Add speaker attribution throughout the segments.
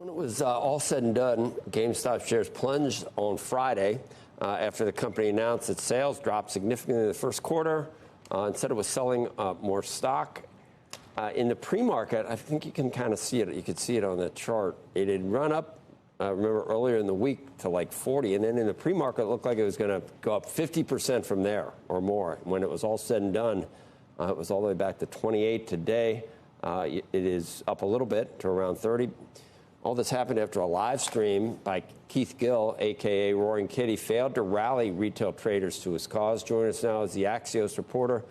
Speaker 1: When it was all said and done, GameStop shares plunged on Friday after the company announced that sales dropped significantly in the first quarter and said it was selling more stock. In the pre-market, I think you can kind of see it. You could see it on the chart. It had run up, remember, earlier in the week to like 40, and then in the pre-market, it looked like it was going to go up 50% from there or more. When it was all said and done, it was all the way back to 28 today. It is up a little bit to around 30. All this happened after a live stream by Keith Gill, a.k.a. Roaring Kitty, failed to rally retail traders to his cause. Joining us now is the Axios reporter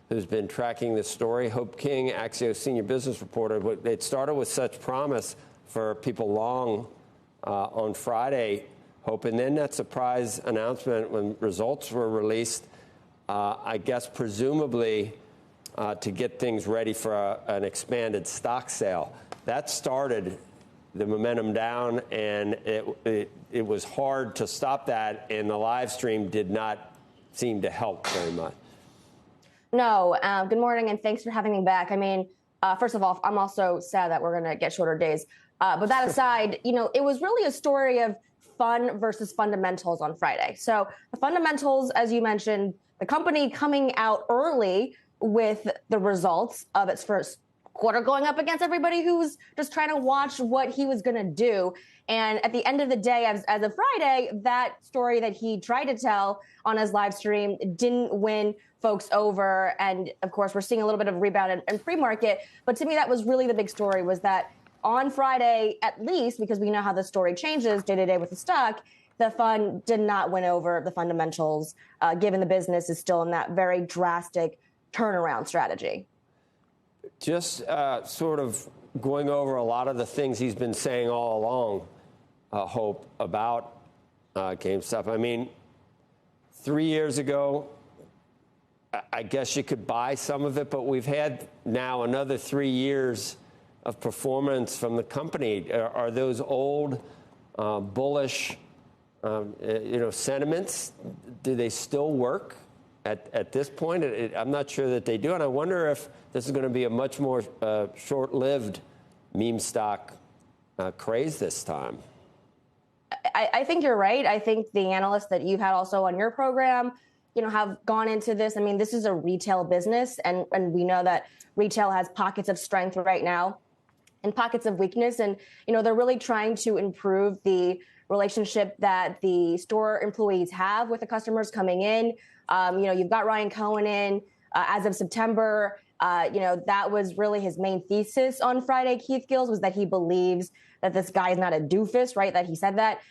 Speaker 1: who's been tracking this story, Hope King, Axios senior business reporter. It started with such promise for people long on Friday, Hope, and then that surprise announcement when results were released, I guess presumably to get things ready for an expanded stock sale. That started the momentum down, and it was hard to stop that, and the live stream did not seem to help very much.
Speaker 2: No. Good morning, and thanks for having me back. I mean, first of all, I'm also sad that we're going to get shorter days. But that aside, it was really a story of fun versus fundamentals on Friday. So the fundamentals, as you mentioned, the company coming out early with the results of its first quarter, going up against everybody who's just trying to watch what he was going to do. And at the end of the day, as of Friday, that story that he tried to tell on his live stream didn't win folks over. And of course, we're seeing a little bit of a rebound in pre-market. But to me, that was really the big story, was that on Friday, at least, because we know how the story changes day to day with the stock, the fund did not win over the fundamentals, given the business is still in that very drastic turnaround strategy.
Speaker 1: Just sort of going over a lot of the things he's been saying all along, Hope, about GameStop. I mean, 3 years ago, I guess you could buy some of it, but we've had now another 3 years of performance from the company. Are those old bullish sentiments, do they still work at this point? I'm not sure that they do, and I wonder if this is going to be a much more short-lived meme stock craze this time.
Speaker 2: I think you're right. I think the analysts that you've had also on your program, have gone into this. I mean, this is a retail business, and we know that retail has pockets of strength right now and pockets of weakness. And, they're really trying to improve the relationship that the store employees have with the customers coming in. You've got Ryan Cohen in as of September. That was really his main thesis on Friday, Keith Gill's, was that he believes that this guy is not a doofus, right? That he said that.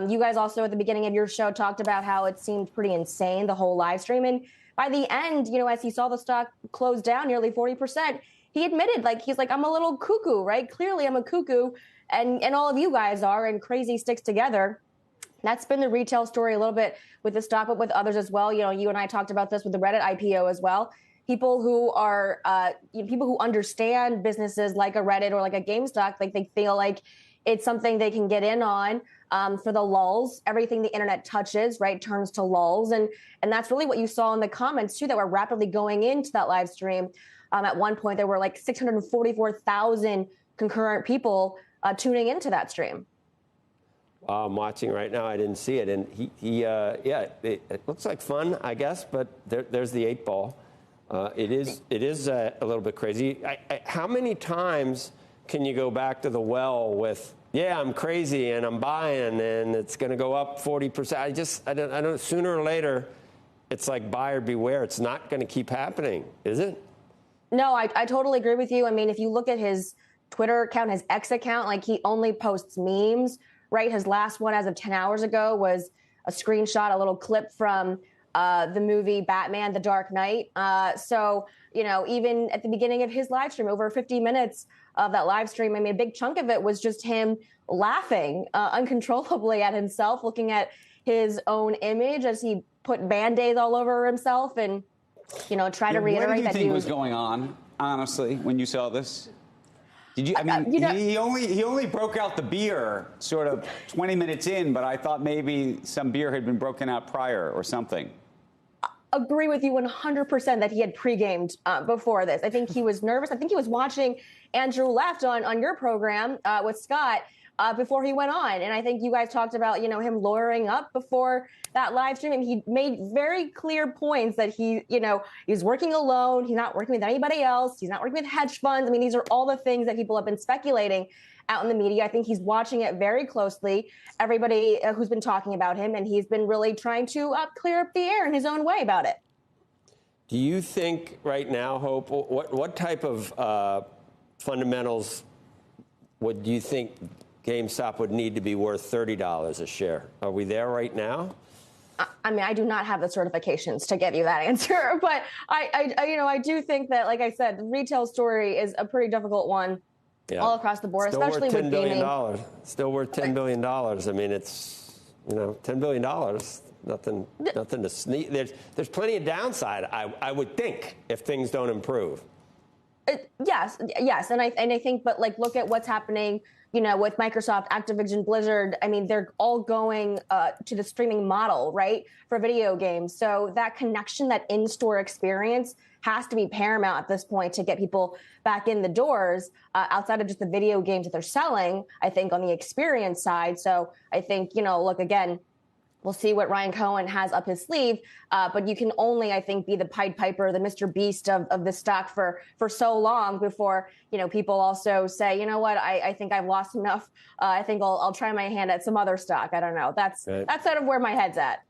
Speaker 2: You guys also at the beginning of your show talked about how it seemed pretty insane, the whole live stream. And by the end, as he saw the stock close down nearly 40%, he admitted, he's like, I'm a little cuckoo, right? Clearly I'm a cuckoo, and all of you guys are, and crazy sticks together. That's been the retail story a little bit with the stock, but with others as well. You and I talked about this with the Reddit IPO as well. People who are people who understand businesses like a Reddit or like a GameStop, they feel like it's something they can get in on for the lulls. Everything the internet touches, right, turns to lulls, and that's really what you saw in the comments too, that were rapidly going into that live stream. At one point, there were like 644,000 concurrent people tuning into that stream.
Speaker 1: I'm watching right now. I didn't see it, and it looks like fun, I guess. But there's the 8 ball. It is a little bit crazy. How many times can you go back to the well with, I'm crazy and I'm buying and it's going to go up 40%? I don't. Sooner or later, it's like buyer beware. It's not going to keep happening, is it?
Speaker 2: No, I totally agree with you. I mean, if you look at his Twitter account, his X account, he only posts memes, right? His last one as of 10 hours ago was a screenshot, a little clip from the movie Batman, The Dark Knight. So, even at the beginning of his live stream, over 50 minutes of that live stream, I mean, a big chunk of it was just him laughing uncontrollably at himself, looking at his own image as he put Band-Aids all over himself and, try to reiterate that.
Speaker 3: What did you think was going on, honestly, when you saw this? Did you? I mean, he only broke out the beer sort of 20 minutes in, but I thought maybe some beer had been broken out prior or something.
Speaker 2: Agree with you 100% that he had pre-gamed before this. I think he was nervous. I think he was watching Andrew Left on your program with Scott before he went on. And I think you guys talked about, him lawyering up before that live stream. And he made very clear points that he's working alone. He's not working with anybody else. He's not working with hedge funds. I mean, these are all the things that people have been speculating out in the media. I think he's watching it very closely, everybody who's been talking about him, and he's been really trying to clear up the air in his own way about it.
Speaker 1: Do you think right now, Hope, what type of fundamentals do you think GameStop would need to be worth $30 a share? Are we there right now?
Speaker 2: I mean, I do not have the certifications to give you that answer, but I do think that, like I said, the retail story is a pretty difficult one. Yeah. All across the board,
Speaker 1: still
Speaker 2: especially
Speaker 1: worth $10
Speaker 2: with
Speaker 1: billion.
Speaker 2: gaming.
Speaker 1: Still worth $10 billion. I mean, it's, $10 billion, nothing to sneeze. There's plenty of downside, I would think, if things don't improve.
Speaker 2: Yes. And I think, but look at what's happening, with Microsoft, Activision, Blizzard. I mean, they're all going to the streaming model, right, for video games. So that connection, that in-store experience has to be paramount at this point to get people back in the doors outside of just the video games that they're selling, I think, on the experience side. So I think, look, again, we'll see what Ryan Cohen has up his sleeve, but you can only, I think, be the Pied Piper, the Mr. Beast of the stock for so long before, people also say, you know what, I think I've lost enough. I think I'll try my hand at some other stock. I don't know. That's sort of where my head's at.